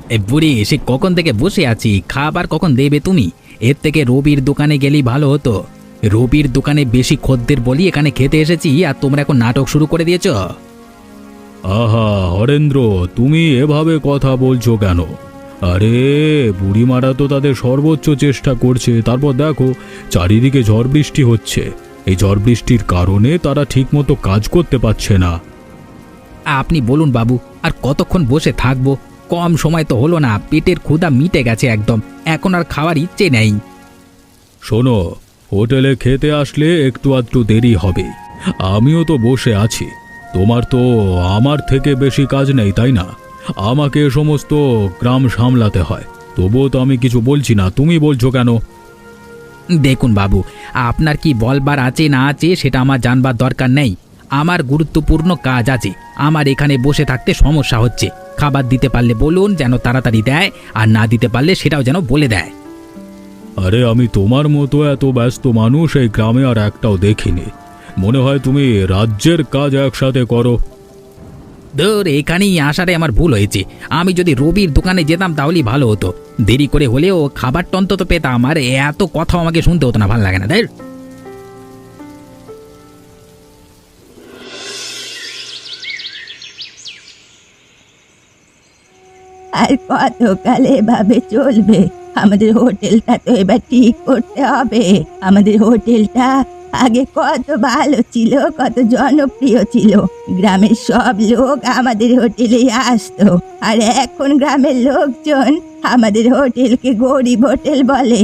এ বুড়ি, সে কখন থেকে বসে আছি, খাবার কখন দেবে তুমি? এর থেকে রবির দোকানে গেলেই ভালো হতো। রবির দোকানে বেশি খদ্দের বলি এখানে খেতে এসেছি, আর তোমরা এখন নাটক শুরু করে দিয়েছ। আহা হরেন্দ্র, তুমি এভাবে কথা বলছো কেন? আরে বুড়িমারা তো তাদের সর্বোচ্চ চেষ্টা করছে, তারপর দেখো চারিদিকে ঝড় বৃষ্টি হচ্ছে। এই ঝড় বৃষ্টির কারণে তারা ঠিকমতো কাজ করতে পারছে না। আপনি বলুন বাবু, আর কতক্ষণ বসে থাকবো? কম সময় তো হলো না, পেটের ক্ষুধা মিটে গেছে একদম, এখন আর খাওয়ার ইচ্ছে নেই। শোনো, হোটেলে খেতে আসলে একটু আধটু দেরি হবে। আমিও তো বসে আছি, তোমার তো আমার থেকে বেশি কাজ নেই তাই না? আমাকে এ সমস্ত গ্রাম সামলাতে হয়, তবুও তো আমি কিছু বলছি না, তুমি বলছো কেন? দেখুন বাবু, আপনার কি বলবার আছে না আছে সেটা আমার জানবার দরকার নেই। আমার গুরুত্বপূর্ণ কাজ আছে, আমার এখানে বসে থাকতে সমস্যা হচ্ছে। খাবার দিতে পারলে বলুন, যেন তাড়াতাড়ি দেয়, আর না দিতে পারলে সেটাও যেন বলে দেয়। আরে আমি তোমার মতো এত ব্যস্ত মানুষ এই গ্রামে আর একটাও দেখিনি। মনে হয় তুমি রাজ্যের কাজ একসাথে করো। ধর, এখানেই আসারে আমার ভুল হয়েছে। আমি যদি রবির দোকানে যেতাম তাহলেই ভালো হতো, দেরি করে হলেও খাবারটা অন্তত পেতাম, আর এত কথা আমাকে শুনতে হতো না, ভালো লাগে না তাই। আর কতকাল এভাবে চলবে? আমাদের হোটেলটা তো এবার ঠিক করতে হবে। আমাদের হোটেলটা আগে কত ভালো ছিল, কত জনপ্রিয় ছিল, গ্রামের সব লোক আমাদের হোটেলেই আসতো। আর এখন গ্রামের লোকজন আমাদের হোটেলকে গরিব হোটেল বলে।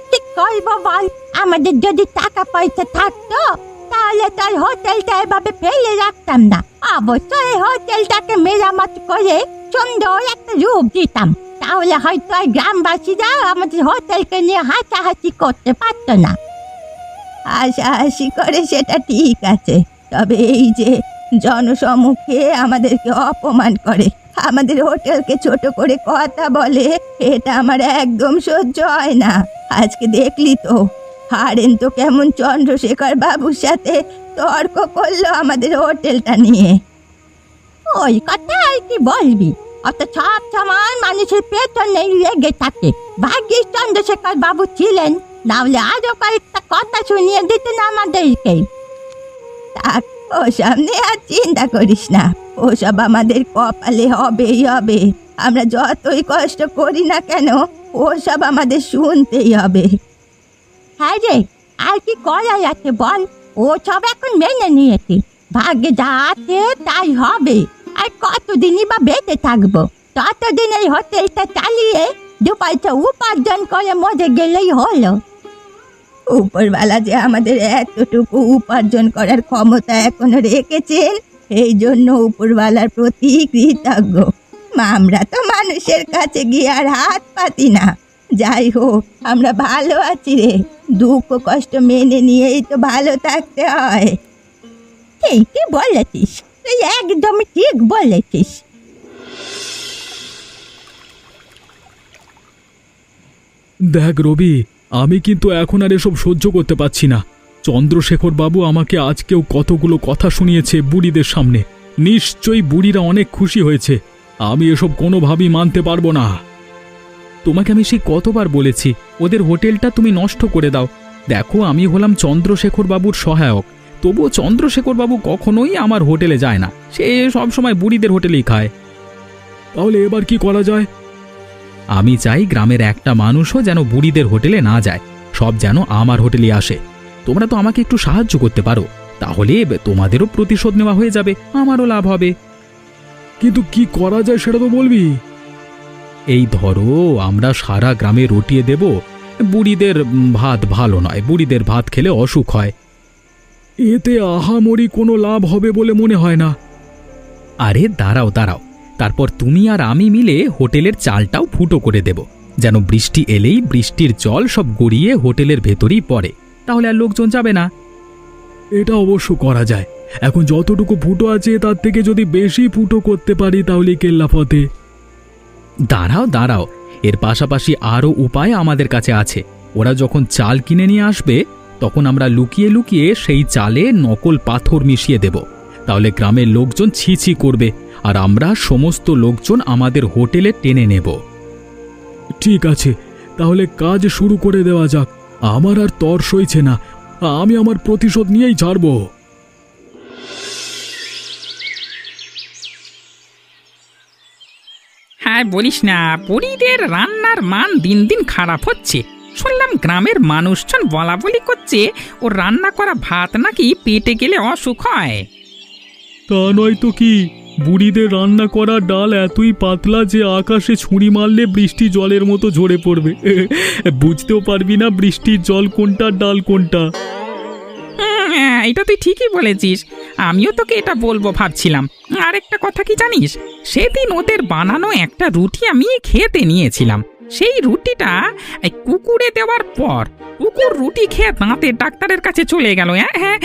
ঠিক কইব বল, আমাদের যদি টাকা পয়সা থাকতো তাহলে তার হোটেলটা এভাবে ফেলে রাখতাম না। অবশ্যই হোটেলটাকে মেরামত করে সুন্দর একটা রূপ দিতাম, তাহলে হয়তো আর গ্রামবাসীরা আমাদের হোটেলকে নিয়ে হাসাহাসি করতে পারতো না। হাসাহাসি করে সেটা ঠিক আছে, তবে এই যে জনসম্মুখে আমাদেরকে অপমান করে, আমাদের হোটেলকে ছোট করে কথা বলে, এটা আমার একদম সহ্য হয় না। আজকে দেখলি তো, হারেন তো কেমন চন্দ্রশেখর বাবুর সাথে তর্ক করলো আমাদের হোটেলটা নিয়ে। ওই কথা আর কি বলবি, অত সব সময় মানুষের পেছনে লেগে থাকে। ভাগ্যিস চন্দ্রশেখর বাবু ছিলেন, নাহলে আরো কয়েকটা কথা শুনিয়ে দিতেন আমাদেরকে। থাক, ও সামনে আর চিন্তা করিস না, ওসব আমাদের কপালে হবেই হবে। আমরা যতই কষ্ট করি না কেন, ওসব আমাদের শুনতেই হবে। হ্যাঁ রে, আর কি করা যাচ্ছে বল? ও সব এখন মেনে নিয়েছি, ভাগ্যে যা আছে তাই হবে। আর কতদিনই বা বেঁচে থাকবো? ততদিন এই হোটেলটা চালিয়ে দু পয়সা উপার্জন করে মজে গেলেই হলো। উপরওয়ালা যে আমাদের এতটুকু উপার্জন করার ক্ষমতা এখনো রেখেছেন, এই জন্য উপরওয়ালার প্রতি কৃতজ্ঞ। আমরা তো মানুষের কাছে গিয়ে আর হাত পাতি না। যাই হোক, আমরা ভালো আছি রে, দুঃখ কষ্ট মেনে নিয়েই তো ভালো থাকতে হয়। ঠিকই বলেছিস, তুই একদম ঠিক বলেছিস। দেখ রবি, আমি কিন্তু এখন আর এসব সহ্য করতে পারছি না। চন্দ্রশেখর বাবু আমাকে আজকেও কতগুলো কথা শুনিয়েছে বুড়িদের সামনে। নিশ্চয়ই বুড়িরা অনেক খুশি হয়েছে। আমি এসব কোনোভাবেই মানতে পারবো না। তোমাকে আমি সেই কতবার বলেছি ওদের হোটেলটা তুমি নষ্ট করে দাও। দেখো, আমি হলাম চন্দ্রশেখর বাবুর সহায়ক, তবুও চন্দ্রশেখর বাবু কখনোই আমার হোটেলে যায় না, সে সব সময় বুড়িদের হোটেলেই খায়। তাহলে এবার কি করা যায়? আমি চাই গ্রামের একটা মানুষও যেন বুড়িদের হোটেলে না যায়, সব যেন আমার হোটেলে আসে। তোমরা তো আমাকে একটু সাহায্য করতে পারো, তাহলে তোমাদেরও প্রতিশোধ নেওয়া হয়ে যাবে, আমারও লাভ হবে। কিন্তু কি করা যায় সেটা তো বলবি। এই ধরো, আমরা সারা গ্রামে রটিয়ে দেব, বুড়িদের ভাত ভালো নয়, বুড়িদের ভাত খেলে অসুখ হয়। এতে আহামরি কোনো লাভ হবে বলে মনে হয় না। আরে দাঁড়াও দাঁড়াও, তারপর তুমি আর আমি মিলে হোটেলের চালটাও ফুটো করে দেব, যেন বৃষ্টি এলেই বৃষ্টির জল সব গড়িয়ে হোটেলের ভেতরেই পড়ে, তাহলে আর লোকজন যাবে না। এটা অবশ্য করা যায়। এখন যতটুকু ফুটো আছে তার থেকে যদি বেশি ফুটো করতে পারি তাহলে কেল্লা ফতে। দাঁড়াও দাঁড়াও, এর পাশাপাশি আরও উপায় আমাদের কাছে আছে। ওরা যখন চাল কিনে নিয়ে আসবে, তখন আমরা লুকিয়ে লুকিয়ে সেই চালে নকল পাথর মিশিয়ে দেব, তাহলে গ্রামের লোকজন ছি ছি করবে, আর আমরা সমস্ত লোকজন আমাদের হোটেলে টেনে নেব। ঠিক আছে, তাহলে কাজ শুরু করে দেওয়া যাক। আমার আর তর সইছে না, আমি আমার প্রতিশোধ নিয়েই ছাড়ব। হ্যাঁ, বলিস না, বুড়িদের রান্নার মান দিন দিন খারাপ হচ্ছে। শুনলাম গ্রামের মানুষজন বলা বলি করছে ও রান্না করা ভাত নাকি পেটে গেলে অসুখ হয়। তা নয় তো কি, বুড়িদের রান্না করা ডাল এতই পাতলা যে আকাশে ছুরি মারলে বৃষ্টি জলের মতো ঝরে পড়বে। বুঝতেও পারবি না বৃষ্টির জল কোনটা, ডাল কোনটা। এটা তুই ঠিকই বলেছিস, আমিও তোকে এটা বলবো ভাবছিলাম। আরেকটা কথা কি জানিস, সেদিন ওদের বানানো একটা রুটি আমি খেতে নিয়েছিলাম। সেই রুটিটা কুকুরে দেওয়ার পর কুকুর রুটি খেয়ে দাঁতের ডাক্তারের কাছে চলে গেল। হ্যাঁ,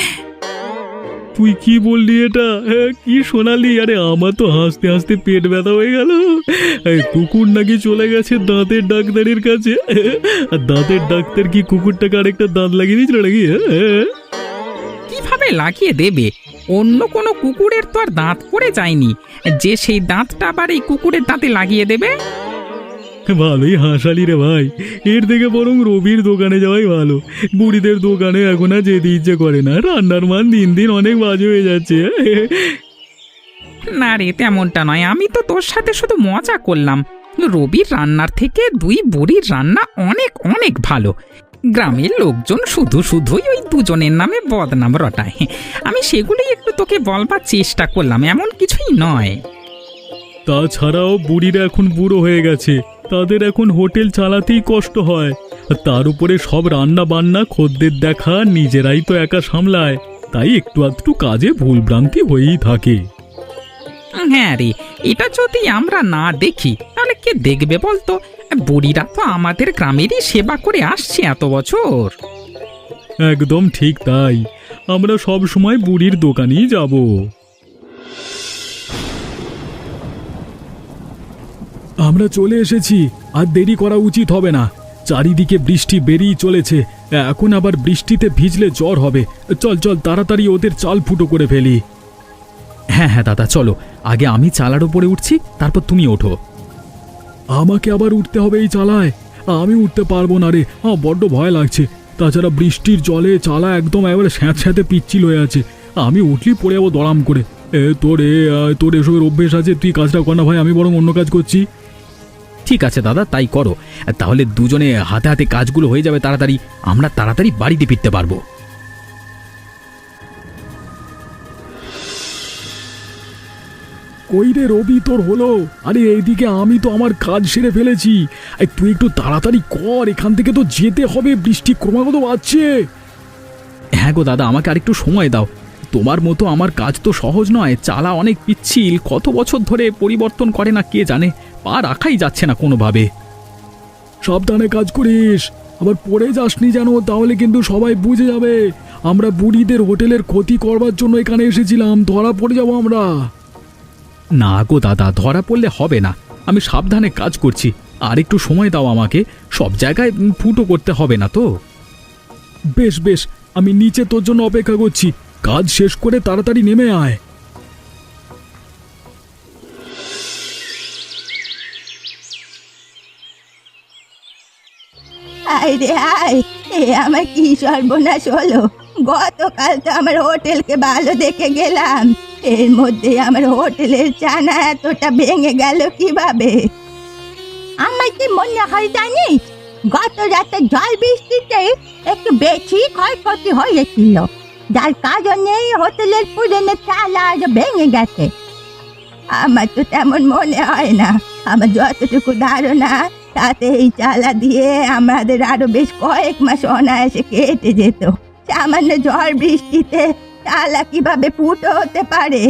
তুই কি বললি এটা? কি শোনালি? আরে আমার তো হাসতে হাসতে পেট ব্যথা হয়ে গেল। কুকুর নাকি চলে গেছে দাঁতের ডাক্তারের কাছে, আর দাঁতের ডাক্তার কি কুকুরটাকে আরেকটা দাঁত লাগিয়ে দিয়েছিল নাকি? কিভাবে লাগিয়ে দেবে? অন্য কোনো কুকুরের তো আর দাঁত পড়ে যায়নি যে সেই দাঁতটা আবার এই কুকুরের দাঁতে লাগিয়ে দেবে। ভালোই হাসালি রে ভাই, এর থেকে বরং রবির দোকানে যাওয়াই ভালো। বুড়িদের দোকানে এখন আর যেতে ইচ্ছে করে না, রান্নার মান দিন দিন অনেক বাজে হয়ে যাচ্ছে। না রে, তেমনটা নয়, আমি তো তোর সাথে শুধু মজা করলাম। রবির রান্নার থেকে দুই বুড়ির রান্না অনেক অনেক ভালো। গ্রামের লোকজন শুধুই ওই দুজনের নামে বদনাম রটায়। আমি সেগুলোই একটু তোকে বলবার চেষ্টা করলাম, এমন কিছুই নয়। তাছাড়াও বুড়িরা এখন বুড়ো হয়ে গেছে, তাদের এখন হোটেল চালাতেই কষ্ট হয়। তার উপরে সব রান্না বান্না, খদ্দের দেখা নিজেরাই তো একা সামলায়, তাই একটু আধটু কাজে ভুলভ্রান্তি হয়েই থাকে। হ্যাঁ রে, এটা যদি আমরা না দেখি তাহলে কে দেখবে বলতো? বুড়িরা তো আমাদের গ্রামেরই সেবা করে আসছে এত বছর। একদম ঠিক তাই, আমরা সব সময় বুড়ির দোকানেই যাব। আমরা চলে এসেছি, আর দেরি করা উচিত হবে না। চারিদিকে বৃষ্টি বেরিয়ে চলেছে, এখন আবার বৃষ্টিতে ভিজলে জ্বর হবে। চল চল তাড়াতাড়ি ওদের চাল ফুটো করে ফেলি। হ্যাঁ হ্যাঁ দাদা, চলো, আগে আমি চালার উপরে উঠছি, তারপর তুমি ওঠো। আমাকে আবার উঠতে হবে এই চালায়? আমি উঠতে পারবো না রে, আমার বড্ড ভয় লাগছে। তাছাড়া বৃষ্টির জলে চালা একদম এবারে স্যাঁতস্যাঁতে পিচ্ছিল হয়ে আছে, আমি উঠলি পড়ে যাবো দড়াম করে। তোর এসবের অভ্যেস আছে, তুই কাজটা কর না ভাই, আমি বরং অন্য কাজ করছি। ঠিক আছে দাদা, তাই করো। তাহলে দুজনে হাতে হাতে কাজগুলো হয়ে যাবে তাড়াতাড়ি, আমরা তাড়াতাড়ি বাড়িতে ফিরতে পারবো। কই রে রবি, তোর হলো? আরে এইদিকে আমি তো আমার কাজ সেরে ফেলেছি, তুই একটু তাড়াতাড়ি কর, এখান থেকে তো যেতে হবে, বৃষ্টি ক্রমাগত বাড়ছে। হ্যাঁ গো দাদা, আমাকে আরেকটু সময় দাও। তোমার মতো আমার কাজ তো সহজ নয়, চালা অনেক পিচ্ছিল, কত বছর ধরে পরিবর্তন করে না কে জানে, পা রাখাই যাচ্ছে না কোনোভাবে। সাবধানে কাজ করিস, আবার পড়ে যাসনি যেন, তাহলে কিন্তু সবাই বুঝে যাবে আমরা বুড়িদের হোটেলের ক্ষতি করবার জন্য এখানে এসেছিলাম, ধরা পড়ে যাবো আমরা। না গো দাদা, ধরা পড়লে হবে না, আমি সাবধানে কাজ করছি, আর একটু সময় দাও আমাকে, সব জায়গায় ফুটো করতে হবে না তো। বেশ বেশ, আমি নিচে তোর জন্য অপেক্ষা করছি, কাজ শেষ করে তাড়াতাড়ি নেমে আয়। আয় রে আয়, এ আমার কি সর্বনাশ হলো! গতকাল তো আমার হোটেলকে ভালো দেখে গেলাম, এর মধ্যে আমার হোটেলের চানা এতটা ভেঙে গেল কিভাবে? আমার কি মনে হয় জানিস, গত রাতে জল বৃষ্টিতে একটু বেশি ক্ষয়ক্ষতি হয়েছিল, যার কারণে হোটেলের পুরনো চালা আজ ভেঙে গেছে। আমার তো তেমন মনে হয় না, আমার যতটুকু ধারণা তাতে এই চালা দিয়ে আমাদের আরো বেশ কয়েক মাস অনায়াসে কেটে যেত। সামান্য ঝড় বৃষ্টিতে চালা কিভাবে ফুটো হতে পারে?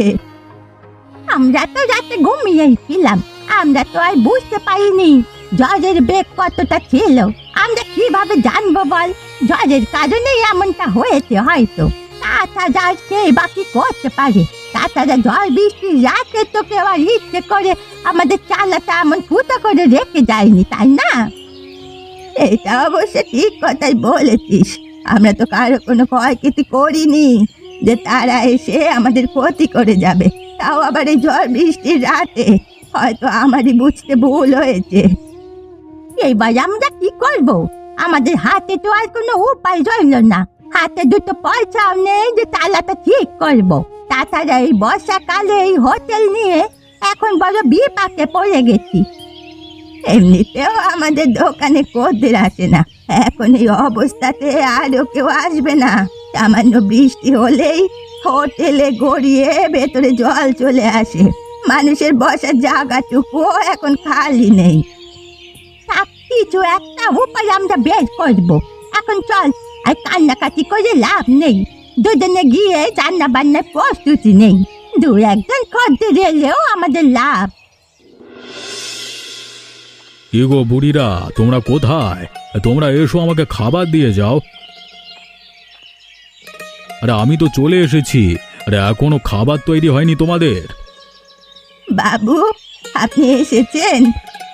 আমরা তো রাতে ঘুমিয়েছিলাম, আমরা তো আর বুঝতে পারিনি ঝড়ের বেগ কতটা ছিল। আমরা কিভাবে জানবো বল? ঝড়ের কারণে এমনটা হয়েছে হয়তো, তাছাড়া সে বাকি করতে পারে। তাছাড়া ঝড় বৃষ্টির রাতে তো কেউ আর ইচ্ছে করে আমাদের চালাটা এমন ফুটো করে রেখে যায়নি, তাই না? এটা অবশ্য ঠিক কথাই বলেছিস, আমরা তো কারো কোনো ক্ষয়ক্ষতি করিনি যে তারা এসে আমাদের ক্ষতি করে যাবে। তাও আবার এই ঝড় বৃষ্টির রাতে। হয়তো আমারই বুঝতে ভুল হয়েছে। এইবার আমরা কি করব? আমাদের হাতে তো আর কোনো উপায় রইল না। হাতে দুটো পয়সাও নেই যে তালাটা ঠিক করব। তাছাড়া এই বর্ষাকালে এই হোটেল নিয়ে এখন বড় বিপাকে পড়ে গেছি। এমনিতেও আমাদের দোকানে খদ্দের আসে না, এখন এই অবস্থাতে আরও কেউ আসবে না। সামান্য বৃষ্টি হলেই হোটেলে গড়িয়ে ভেতরে জল চলে আসে। মানুষের বসার জায়গাটুকু এখন খালি নেই। কিছু একটা উপায় আমরা বের করবো। এখন চল, আর কান্নাকাটি করে লাভ নেই। দুজনে গিয়ে রান্না বান্নার প্রস্তুতি নেই। দু একজন খদ্দের এলেও আমাদের লাভ। কি গো বুড়িরা, তোমরা কোথায়? তোমরা এসো, আমাকে খাবার দিয়ে যাও। আরে আমি তো চলে এসেছি। আরে এখনো খাবার তৈরি হয়নি তোমাদের? বাবু, আপনি এসেছেন?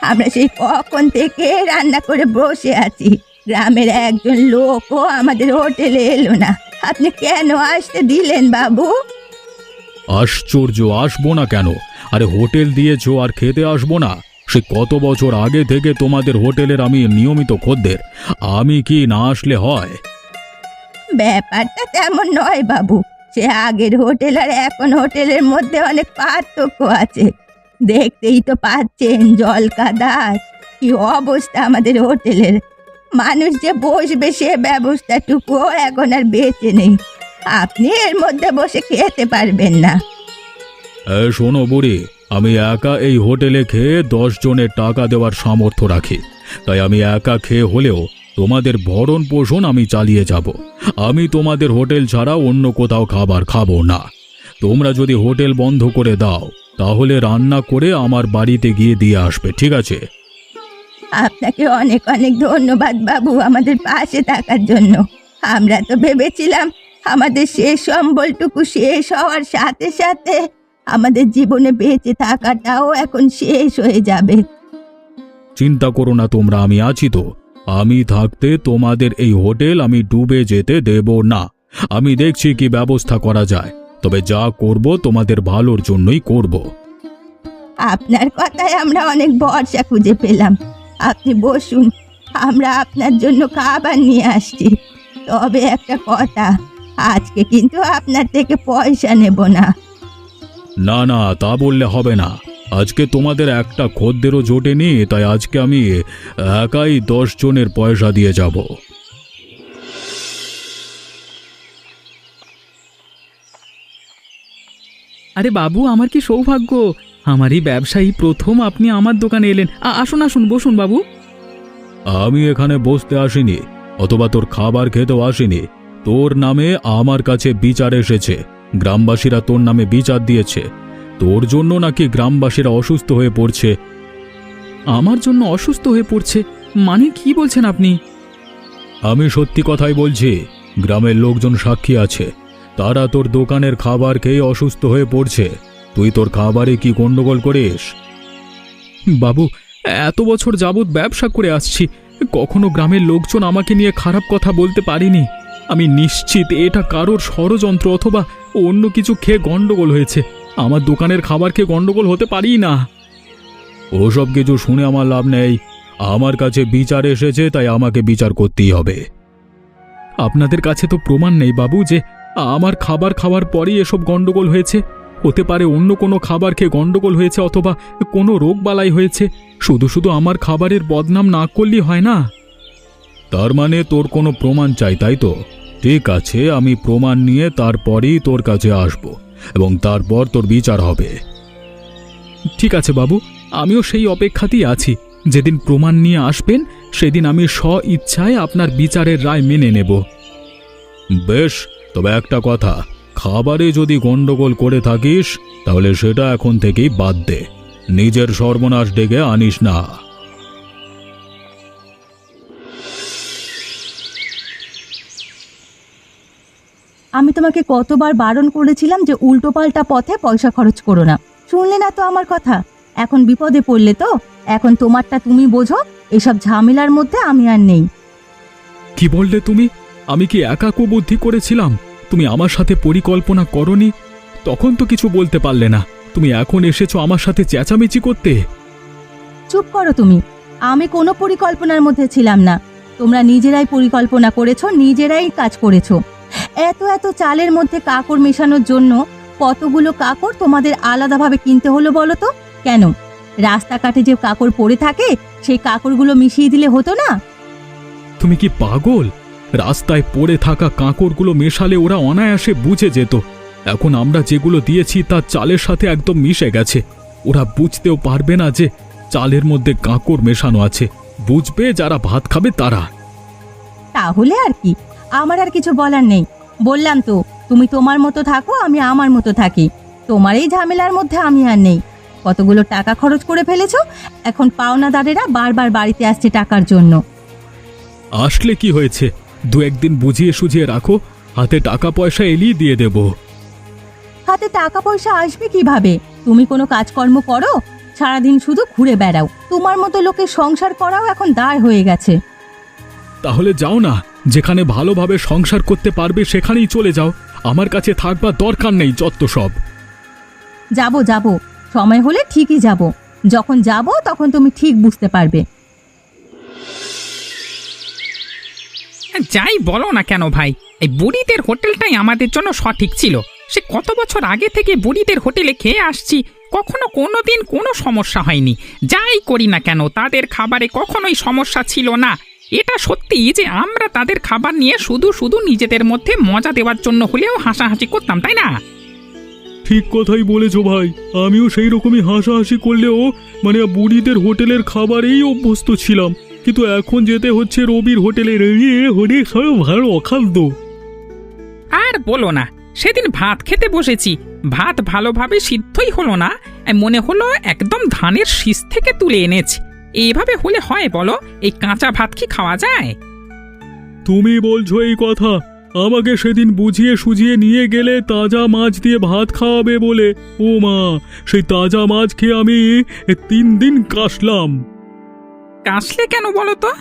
আমরা সেই কখন থেকে রান্না করে বসে আছি। গ্রামের একজন লোকও আমাদের হোটেলে এলো না। আপনি কেন আসতে দিলেন বাবু? আশ্চর্য, আসবো না কেন? আরে হোটেল দিয়েছো আর খেতে আসবো না? সে কত বছর আগে থেকে তোমাদের হোটেলের আমি নিয়মিত খদ্দের। আমি কি না আসলে হয়? ব্যাপারটা তেমন নয় বাবু। সে আগের হোটেল আর এখন হোটেলের মধ্যে অনেক পার্থক্য আছে। দেখতেই তো পাচ্ছেন জল কাদার কি অবস্থা আমাদের হোটেলের। মানুষ যে বসবে সে ব্যবস্থাটুকু এখন আর বেঁচে নেই। আপনি এর মধ্যে বসে খেতে পারবেন না। শোনো বুড়ি, আমি একা এই হোটেলে খেয়ে 10 জনের টাকা দেওয়ার সামর্থ্য রাখি। তাই আমি একা খেয়ে হলেও তোমাদের ভরণ পোষণ আমি চালিয়ে যাব। আমি তোমাদের হোটেল ছাড়া অন্য কোথাও খাবার খাবো না। তোমরা যদি হোটেল বন্ধ করে দাও তাহলে রান্না করে আমার বাড়িতে গিয়ে দিয়ে আসবে, ঠিক আছে? আপনাকে অনেক অনেক ধন্যবাদ বাবু আমাদের পাশে থাকার জন্য। আমরা তো ভেবেছিলাম আমাদের শেষ সম্বলটুকু শেষ হওয়ার সাথে সাথে আমাদের জীবনে বেঁচে থাকাটাও এখন শেষ হয়ে যাবে। চিন্তা করো না তোমরা, আমি আছি তো। আমি থাকতে তোমাদের এই হোটেল আমি ডুবে যেতে দেব না। আমি দেখছি কি ব্যবস্থা করা যায়, তবে যা করব তোমাদের ভালোর জন্যই করব। আপনার কথায় আমরা অনেক ভরসা খুঁজে পেলাম। আপনি বসুন, আমরা আপনার জন্য খাবার নিয়ে আসছি। তবে একটা কথা, আজকে কিন্তু আপনার থেকে পয়সা নেব না। না না, তা বললে হবে না। আজকে তোমাদের একটা খদ্দেরও জোটেনি, তাই আজকে আমি একাই 10 জনের পয়সা দিয়ে যাব। আরে বাবু, আমার কি সৌভাগ্য! আমারই ব্যবসায়ী প্রথম আপনি আমার দোকানে এলেন। আসুন আসুন, বসুন বাবু। আমি এখানে বসতে আসিনি, অথবা তোর খাবার খেতেও আসিনি। তোর নামে আমার কাছে বিচার এসেছে। গ্রামবাসীরা তোর নামে বিচার দিয়েছে। তোর জন্য নাকি গ্রামবাসীরা অসুস্থ হয়ে পড়ছে। আমার জন্য অসুস্থ হয়ে পড়ছে? মানে কি বলছেন আপনি? আমি সত্যি কথাই বলছি। গ্রামের লোকজন সাক্ষী আছে। তারা তোর দোকানের খাবার খেয়ে অসুস্থ হয়ে পড়ছে। তুই তোর খাবারে কি গন্ডগোল করিস? বাবু, এত বছর যাবৎ ব্যবসা করে আসছি, কখনো গ্রামের লোকজন আমাকে নিয়ে খারাপ কথা বলতে পারিনি। আমি নিশ্চিত এটা কারোর ষড়যন্ত্র অথবা অন্য কিছু খেয়ে গন্ডগোল হয়েছে। আমার দোকানের খাবার খেয়ে গন্ডগোল হতে পারি না। ওসব কিছু শুনে আমার লাভ নেই। আমার কাছে বিচার এসেছে, তাই আমাকে বিচার করতেই হবে। আপনাদের কাছে তো প্রমাণ নেই বাবু যে আমার খাবার খাওয়ার পরেই এসব গন্ডগোল হয়েছে। হতে পারে অন্য কোনো খাবার খেয়ে গন্ডগোল হয়েছে, অথবা কোনো রোগবালাই হয়েছে। শুধু শুধু আমার খাবারের বদনাম না করলেই হয় না। তার মানে তোর কোনো প্রমাণ চাই, তাই তো? ঠিক আছে, আমি প্রমাণ নিয়ে তারপরেই তোর কাছে আসব এবং তারপর তোর বিচার হবে। ঠিক আছে বাবু, আমিও সেই অপেক্ষাতেই আছি। যেদিন প্রমাণ নিয়ে আসবেন সেদিন আমি স্ব-ইচ্ছায় আপনার বিচারের রায় মেনে নেব। বেশ, তবে একটা কথা, খাবারে যদি গন্ডগোল করে থাকিস তাহলে সেটা এখন থেকেই বাদ দে। নিজের সর্বনাশ ডেকে আনিস না। আমি তোমাকে কতবার বারণ করেছিলাম যে উল্টোপাল্টা পথে পয়সা খরচ করো না, শুনলে না তো আমার কথা। এখন বিপদে পড়লে তো, এখন তোমারটা তুমি বোঝো। এসব ঝামেলার মধ্যে আমি আর নেই। কি বললে তুমি? আমি কি একা কুবুদ্ধি করেছিলাম? তুমি আমার সাথে পরিকল্পনা করনি? তখন তো কিছু বলতে পারলে না, তুমি এখন এসেছো আমার সাথে চেঁচামেচি করতে। চুপ করো তুমি। আমি কোনো পরিকল্পনার মধ্যে ছিলাম না। তোমরা নিজেরাই পরিকল্পনা করেছো, নিজেরাই কাজ করেছো। এত এত চালের মধ্যে কাকড় মেশানোর জন্য কতগুলো কাকড় তোমাদের আলাদাভাবে কিনতে হলো বলো তো? কেন? রাস্তাঘাটে যে কাকড় পড়ে থাকে সেই কাকড়গুলো মিশিয়ে দিলে হতো না? তুমি কি পাগল? রাস্তায় পড়ে থাকা কাঁকড়গুলো মেশালে ওরা অনায়াসে বুঝে যেত। এখন আমরা যেগুলো দিয়েছি তা চালের সাথে একদম মিশে গেছে। ওরা বুঝতেও পারবে না যে চালের মধ্যে কাঁকড় মেশানো আছে। বুঝবে যারা ভাত খাবে তারা। তাহলে আর কি, আমার আর কিছু বলার নেই। বললাম তো, তুমি তোমার মতো থাকো, আমি আমার মতো থাকি। তোমার এই ঝামেলার মধ্যে আমি আর নেই। কতগুলো টাকা খরচ করে ফেলেছো, এখন পাওনাদারেরা বারবার বাড়িতে আসছে টাকার জন্য। আসলে কি হয়েছে, দু একদিন বুঝিয়ে সুঝিয়ে রাখো, হাতে টাকা পয়সা এলিয়ে দিয়ে দেব। হাতে টাকা পয়সা আসবে কিভাবে? তুমি কোনো কাজকর্ম করো? সারাদিন শুধু ঘুরে বেড়াও। তোমার মতো লোকের সংসার করাও এখন দায় হয়ে গেছে। তাহলে যাও না, যেখানে ভালোভাবে সংসার করতে পারবে সেখানেই চলে যাও। আমার কাছে থাকবার দরকার নেই যত সব। যাব যাব, সময় হলে ঠিকই যাব। যখন যাব তখন তুমি ঠিক বুঝতে পারবে। যাই বলো না কেন ভাই, এই বুড়িদের হোটেলটাই আমাদের জন্য সঠিক ছিল। সে কত বছর আগে থেকে বুড়িদের হোটেলে খেয়ে আসছি, কখনো কোনো দিন কোনো সমস্যা হয়নি। যাই করি না কেন তাদের খাবারে কখনোই সমস্যা ছিল না। এটা সত্যি যে আমরা তাদের খাবার নিয়ে শুধু শুধু নিজেদের মধ্যে মজা দেওয়ার জন্য হলেও হাসাহাসি করতাম, তাই না? ঠিক কথাই বলেছো ভাই, আমিও সেই রকমই হাসাহাসি করলেও বুড়িদের হোটেলের খাবারেই অভ্যস্ত ছিলাম। কিন্তু এখন যেতে হচ্ছে রবির হোটেলের ভালো অখাদ্য। আর বলো না, সেদিন ভাত খেতে বসেছি, ভাত ভালোভাবে সিদ্ধই হলো না। মনে হলো একদম ধানের শীষ থেকে তুলে এনেছে। এইভাবে হলে হয় বলো? এই কাঁচা ভাত কি খাওয়া যায়? তুমি বলছো এই কথা? আমাকে সেদিন বুঝিয়ে সুঝিয়ে নিয়ে গেলে তাজা মাছ দিয়ে ভাত খাওয়াবে বলে। ও মা, সেই তাজা মাছ খেয়ে আমি 3 দিন কাশলাম। কাশলে কেন বলো তো?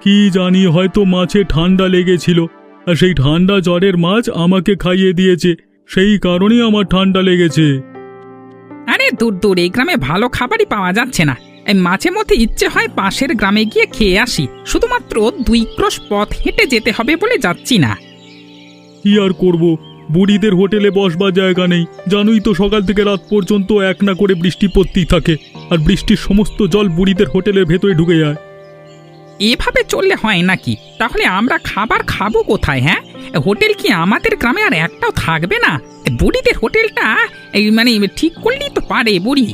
কি জানি, হয়তো মাছে ঠান্ডা লেগেছিল, আর সেই ঠান্ডা জ্বরের মাছ আমাকে খাইয়ে দিয়েছে। সেই কারণেই আমার ঠান্ডা লেগেছে। আরে দূর দূর, এই গ্রামে ভালো খাবারই পাওয়া যাচ্ছে না। এই মাঝে মধ্যে ইচ্ছে হয় পাশের গ্রামে গিয়ে খেয়ে আসি, শুধুমাত্র 2 ক্রোশ পথ হেঁটে যেতে হবে বলে যাচ্ছি না। কি আর করব, বুড়িদের হোটেলে বসবার জায়গা নেই। জানোই তো, সকাল থেকে রাত পর্যন্ত এক না করে বৃষ্টি পড়তেই থাকে, আর বৃষ্টির সমস্ত জল বুড়িদের হোটেলের ভেতরে ঢুকে যায়। এভাবে চললে হয় নাকি? তাহলে আমরা খাবার খাবো কোথায়? হ্যাঁ, হোটেল কি আমাদের গ্রামে আর একটাও থাকবে না? বুড়িদের হোটেলটা ঠিক করলেই তো পারে বুড়ি।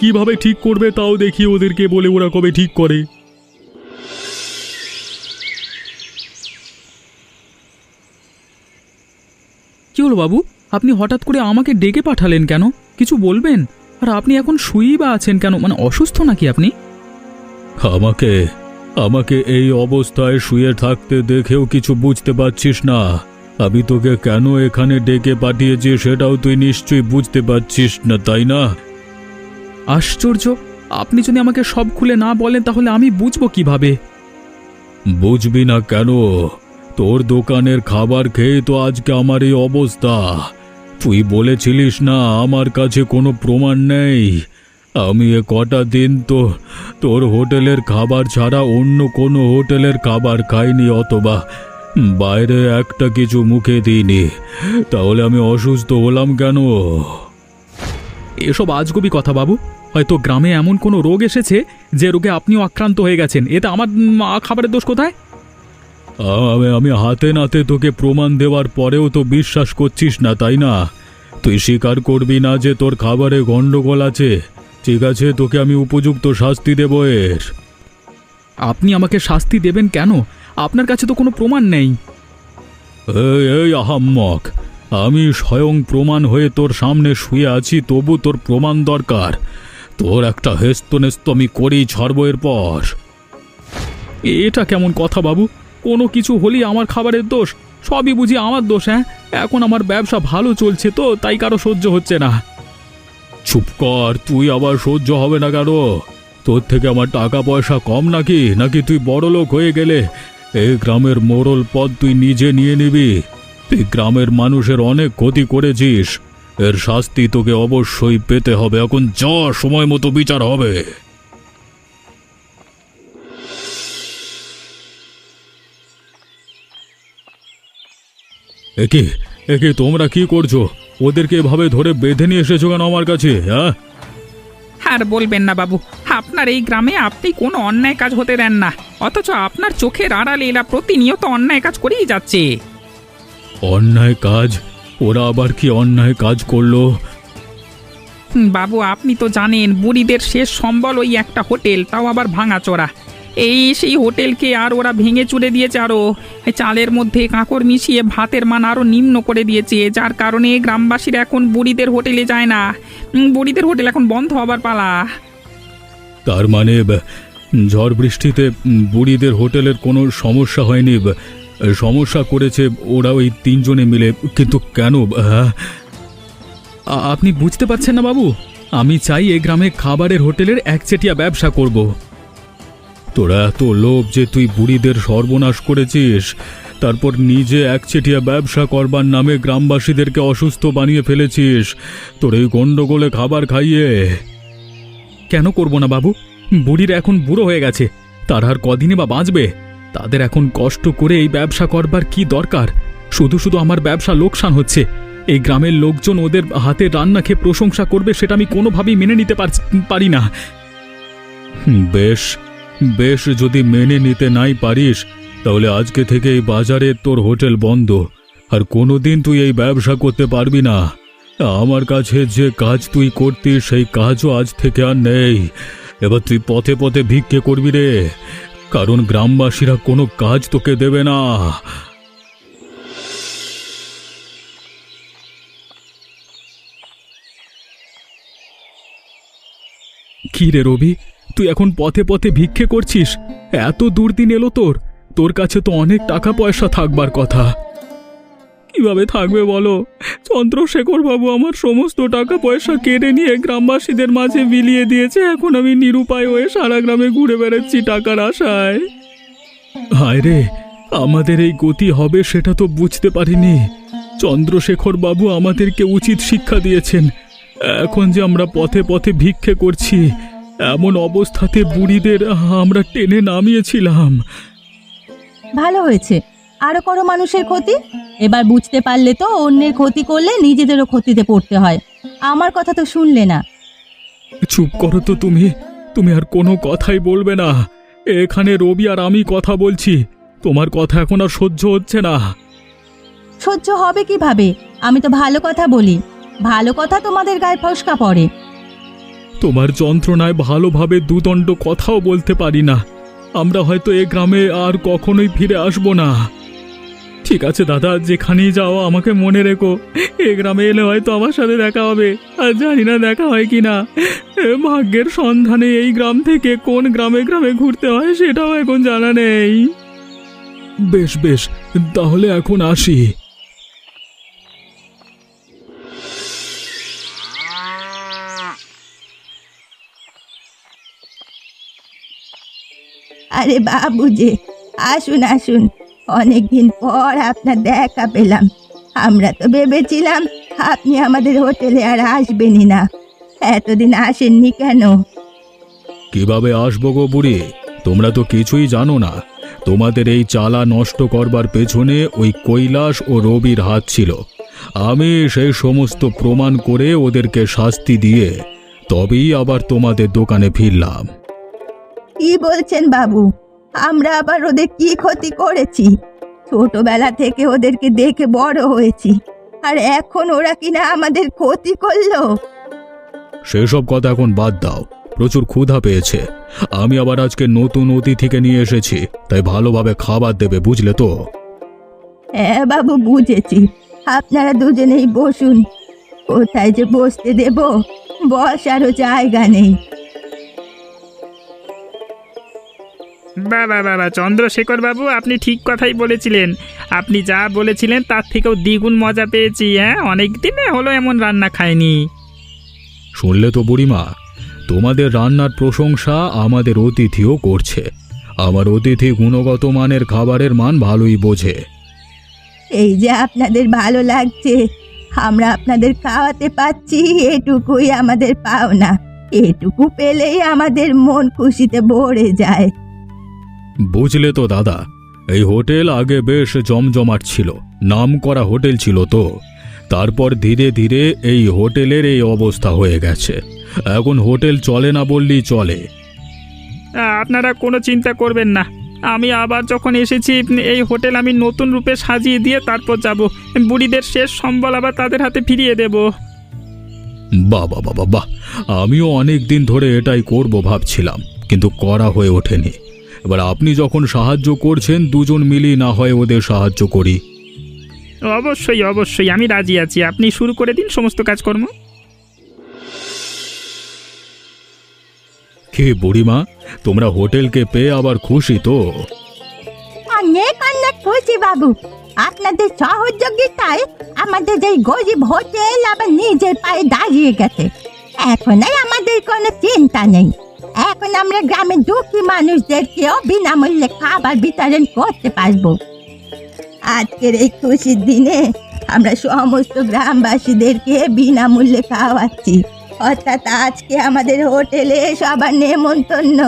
কিভাবে ঠিক করবে তাও দেখি ওদেরকে বলে, ওরা কবে ঠিক করে। কি হলো বাবু, আপনি হঠাৎ করে আমাকে ডেকে পাঠালেন কেন? কিছু বলবেন? আর আপনি এখন শুয়েই বা আছেন কেন? অসুস্থ নাকি আপনি? আমাকে আমাকে এই অবস্থায় শুয়ে থাকতে দেখেও কিছু বুঝতে পারছিস না? আমি তোকে কেন এখানে ডেকে পাঠিয়েছি সেটাও তুই নিশ্চয়ই বুঝতে পারছিস না, তাই না? আশ্চর্য, আপনি যদি আমাকে সব খুলে না বলেন তাহলে আমি বুঝবো কিভাবে? বুঝবি না কেন? তোর দোকানের খাবার খেয়ে তো আজকে আমার এই অবস্থা। তুই বলেছিলিস না আমার কাছে কোনো প্রমাণ নেই? আমি কটা দিন তো তোর হোটেলের খাবার ছাড়া অন্য কোনো হোটেলের খাবার খাইনি, অথবা বাইরে একটা কিছু মুখে দিইনি। তাহলে আমি অসুস্থ হলাম কেন? এসব আজগুবি কথা বাবু। হয়তো গ্রামে এমন কোনো রোগ এসেছে যে রোগে আপনিও আক্রান্ত হয়ে গেছেন। এতে আমার খাবারের দোষ কোথায়? আমি হাতে নাতে তোকে প্রমাণ দেওয়ার পরেও তো বিশ্বাস করছিস না, তাই না? তুই স্বীকার করবি না যে তোর খাবারে গন্ডগোল আছে। ঠিক আছে, তোকে আমি উপযুক্ত শাস্তি দেব এর। আপনি আমাকে শাস্তি দেবেন কেন? আপনার কাছে তো কোনো প্রমাণ নেই। এই আহাম্মক, আমি স্বয়ং প্রমাণ হয়ে তোর সামনে শুয়ে আছি, তবু তোর প্রমাণ দরকার? তোর একটা হেস্তনেস্ত আমি করেই ছাড়ব এরপর। এটা কেমন কথা বাবু? কোনো কিছু হলেই আমার খাবারের দোষ? সবই বুঝি আমার দোষ? হ্যাঁ, এখন আমার ব্যবসা ভালো চলছে তো তাই কারো সহ্য হচ্ছে না। চুপ কর, তুই আবার সহ্য হবে না কেন? তোর থেকে আমার টাকা পয়সা কম নাকি? নাকি তুই বড় লোক হয়ে গেলে এই গ্রামের মোড়ল পদ তুই নিজে নিয়ে নিবি? তুই গ্রামের মানুষের অনেক ক্ষতি করেছিস, এর শাস্তি তোকে অবশ্যই পেতে হবে। এখন যা, সময় মতো বিচার হবে। একে একে তোমরা কি করছো? ওদেরকে এভাবে ধরে বেঁধে নিয়ে এসেছো কেন আমার কাছে? হ্যাঁ, আর বলবেন না বাবু, আপনার এই গ্রামে আপনি কোনো অন্যায় কাজ হতে দেন না, অথচ আপনার চোখের আড়ালে এরা প্রতিনিয়ত অন্যায় কাজ করেই যাচ্ছে। অন্যায় কাজ? ওরা আবার কি অন্যায় কাজ করলো? বাবু, আপনি তো জানেন বুড়িদের শেষ সম্বল ওই একটা হোটেল, তাও আবার ভাঙাচোরা। সেই হোটেলকে আর ওরা ভেঙে চুরে দিয়েছে, আরও চালের মধ্যে কাঁকড় মিশিয়ে ভাতের মান আরও নিম্ন করে দিয়েছে, যার কারণে গ্রামবাসীরা এখন বুড়িদের হোটেলে যায় না। বুড়িদের হোটেল এখন বন্ধ হবার পালা। তার মানে ঝড় বৃষ্টিতে বুড়িদের হোটেলের কোনো সমস্যা হয়নি? সমস্যা করেছে ওরা ওই তিনজনে মিলে, কিন্তু কেন? হ্যাঁ, আপনি বুঝতে পারছেন না বাবু, আমি চাই এই গ্রামে খাবারের হোটেলের একচেটিয়া ব্যবসা করব। তোরা এত লোভ যে তুই বুড়িদের সর্বনাশ করেছিস, তারপর নিজে একচেটিয়া ব্যবসা করবার নামে গ্রামবাসীদেরকে অসুস্থ বানিয়ে ফেলেছিস তোর এই গন্ডগোলে খাবার খাইয়ে। কেন করব না বাবু? বুড়িরা এখন বুড়ো হয়ে গেছে, তারা আর কদিনই বা বাঁচবে। তাদের এখন কষ্ট করে এই ব্যবসা করবার কি দরকার? শুধু শুধু আমার ব্যবসা লোকসান হচ্ছে। এই গ্রামের লোকজন ওদের হাতে রান্না খেয়ে প্রশংসা করবে, সেটা আমি কোনোভাবেই মেনে নিতে পারি না। বেশ বেশ, যদি মেনে নিতে নাই পারিস, তাহলে আজকে থেকে এই বাজারে তোর হোটেল বন্ধ, আর কোনোদিন তুই এই ব্যবসা করতে পারবি না। আমার কাছে যে কাজ তুই করতিস সেই কাজও আজ থেকে আর নেই। এবার তুই পথে পথে ভিক্ষে করবি রে, কারণ গ্রামবাসীরা কোনো কাজ তোকে দেবে না। কি রে রবি, তুই এখন পথে পথে ভিক্ষে করছিস? এত দুর্দিন এলো তোর কাছে তো অনেক টাকা পয়সা থাকবার কথা। কিভাবে থাকবে বলো? চন্দ্রশেখর বাবু আমার সমস্ত টাকা পয়সা কেড়ে নিয়ে গ্রামবাসীদের মাঝে বিলিয়ে দিয়েছে। এখন আমি নিরুপায় হয়ে সারা গ্রামে ঘুরে বেড়াচ্ছি টাকার আশায়। হায় রে, আমাদের এই গতি হবে সেটা তো বুঝতে পারিনি। চন্দ্রশেখর বাবু আমাদেরকে উচিত শিক্ষা দিয়েছেন। এখন যে আমরা পথে পথে ভিক্ষে করছি, এমন অবস্থাতে বুড়িদের আমরা টেনে নামিয়েছিলাম। ভালো হয়েছে, আরো করো মানুষের ক্ষতি। এবার বুঝতে পারলে তো অন্যের ক্ষতি করলে নিজেদেরও ক্ষতিতে পড়তে হয়। আমার কথা তো শুনলে না। চুপ করো তো তুমি আর কোনো কথাই বলবে না। এখানে রবি আর আমি কথা বলছি, তোমার কথা এখন আর সহ্য হচ্ছে না। সহ্য হবে কিভাবে? আমি তো ভালো কথা বলি, ভালো কথা তোমাদের গায়ে ফসকা পড়ে। তোমার যন্ত্রণায় ভালোভাবে দুদণ্ড কথাও বলতে পারি না। আমরা হয়তো এ গ্রামে আর কখনোই ফিরে আসবো না। ঠিক আছে দাদা, যেখানেই যাও আমাকে মনে রেখো। এ গ্রামে এলে হয়তো আমার সাথে দেখা হবে, আর জানি না দেখা হয় কি না। ভাগ্যের সন্ধানে এই গ্রাম থেকে কোন গ্রামে গ্রামে ঘুরতে হয় সেটাও এখন জানা নেই। বেশ বেশ, তাহলে এখন আসি। আরে বাবু যে, আসুন আসুন, অনেকদিন পর আপনার দেখা পেলাম। আমরা তো ভেবেছিলাম আপনি আমাদের হোটেলে আর আসবেনই না। এতদিন আসেননি কেন? কিভাবে আসবো গো বুড়ি? তোমরা তো কিছুই জানো না। তোমাদের এই চালা নষ্ট করবার পেছনে ওই কৈলাস ও রবির হাত ছিল। আমি সেই সমস্ত প্রমাণ করে ওদেরকে শাস্তি দিয়ে তবেই আবার তোমাদের দোকানে ফিরলাম। কি বলছেন বাবু? আমরা আবার ওদের কি ক্ষতি করেছি? ছোটবেলা থেকে ওদেরকে দেখে বড় হয়েছি, আর এখন ওরা কিনা আমাদের ক্ষতি করলো? সেসব কথা এখন বাদ দাও। প্রচুর ক্ষুধা পেয়েছে, আমি আবার আজকে নতুন অতিথিকে নিয়ে এসেছি, তাই ভালোভাবে খাবার দেবে, বুঝলে তো? হ্যাঁ বাবু, বুঝেছি। আপনারা দুজনেই বসুন। কোথায় যে বসতে দেব, বসারও জায়গা নেই। বাবা বাবা, চন্দ্রশেখর বাবু আপনি ঠিক কথাই বলেছিলেন। আপনি যা বলেছিলেন তার থেকেও দ্বিগুণ মজা পেয়েছি। হ্যাঁ, অনেক দিনে হলো এমন রান্না খাইনি। শুনলে তো বুড়িমা, তোমাদের রান্নার প্রশংসা আমাদের অতিথিও করছে। আমার অতিথি গুণগত মানের খাবারের মান ভালোই বোঝে। এই যে আপনাদের ভালো লাগছে, আমরা আপনাদের খাওয়াতে পাচ্ছি, এটুকুই আমাদের পাওনা। এটুকু পেলেই আমাদের মন খুশিতে ভরে যায়। বুঝলে তো দাদা, এই হোটেল আগে বেশ জমজমাট ছিল, নামকরা হোটেল ছিল তো। তারপর ধীরে ধীরে এই হোটেলের এই অবস্থা হয়ে গেছে। এখন হোটেল চলে না বললেই চলে। আপনারা কোনো চিন্তা করবেন না, আমি আবার যখন এসেছি এই হোটেল আমি নতুন রূপে সাজিয়ে দিয়ে তারপর যাব। বুড়িদের শেষ সম্বল আবার তাদের হাতে ফিরিয়ে দেব। বাহ বাহ বাহ বাহ, আমিও অনেক দিন ধরে এটাই করব ভাবছিলাম, কিন্তু করা হয়ে ওঠেনি। এবার আপনি যখন সাহায্য করছেন, দুজন মিলিয়ে না হয় ওদের সাহায্য করি। অবশ্যই অবশ্যই, আমি রাজি আছি। আপনি শুরু করে দিন সমস্ত কাজকর্ম। কে বুড়িমা, তোমরা হোটেলকে পেয়ে আবার খুশি তো? অনেক অনেক খুশি বাবু। আপনাদের সহযোগিতায় আমাদের এই গরিব হোটেল আবার নিজের পায়ে দাঁড়িয়ে গেছে। এখন আর আমাদের কোনো চিন্তা নেই। এখন আমরা গ্রামের দুঃখী মানুষদেরকেও বিনামূল্যে খাবার বিতরণ করতে পারবো। আজকের এই খুশির দিনে আমরা সমস্ত গ্রামবাসীদেরকে বিনামূল্যে খাওয়াচ্ছি। অর্থাৎ আজকে আমাদের হোটেলে সবার নেমন্তন্ন।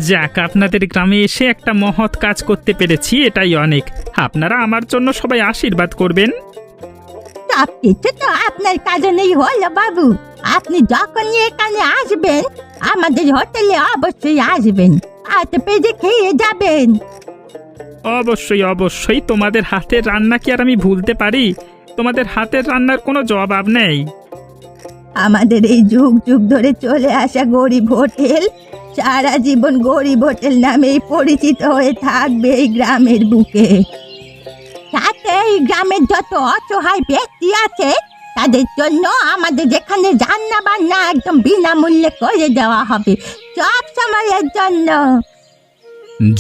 যাক, আপনাদের গ্রামে এসে একটা মহৎ কাজ করতে পেরেছি, এটাই অনেক। আপনারা আমার জন্য সবাই আশীর্বাদ করবেন। সব কিছু তো আপনার কারণেই হলো বাবু। আপনি যখনই এখানে আসবেন, আমাদের হোটেলে অবশ্যই আসবেন, আর পেজে খেয়ে যাবেন। অবশ্যই অবশ্যই, তোমাদের হাতের রান্না কি আর আমি ভুলতে পারি? তোমাদের হাতের রান্নার কোনো জবাব নেই। আমাদের এই যুগ যুগ ধরে চলে আসা গরিব হোটেল সারা জীবন গরিব হোটেল নামেই পরিচিত হয়ে থাকবে এই গ্রামের বুকে। সাথে এই গ্রামের যত অসহায় ব্যক্তি আছে তাদের জন্য আমাদের যেখানে রান্না বান্না একদম বিনামূল্যে করে দেওয়া হবে, সব সময়ের জন্য।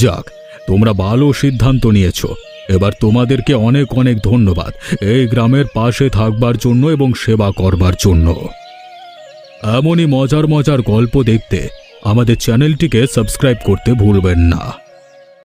যাক, তোমরা ভালো সিদ্ধান্ত নিয়েছো। এবার তোমাদেরকে অনেক অনেক ধন্যবাদ এই গ্রামের পাশে থাকবার জন্য এবং সেবা করবার জন্য। এমনই মজার মজার গল্প দেখতে আমাদের চ্যানেলটিকে সাবস্ক্রাইব করতে ভুলবেন না।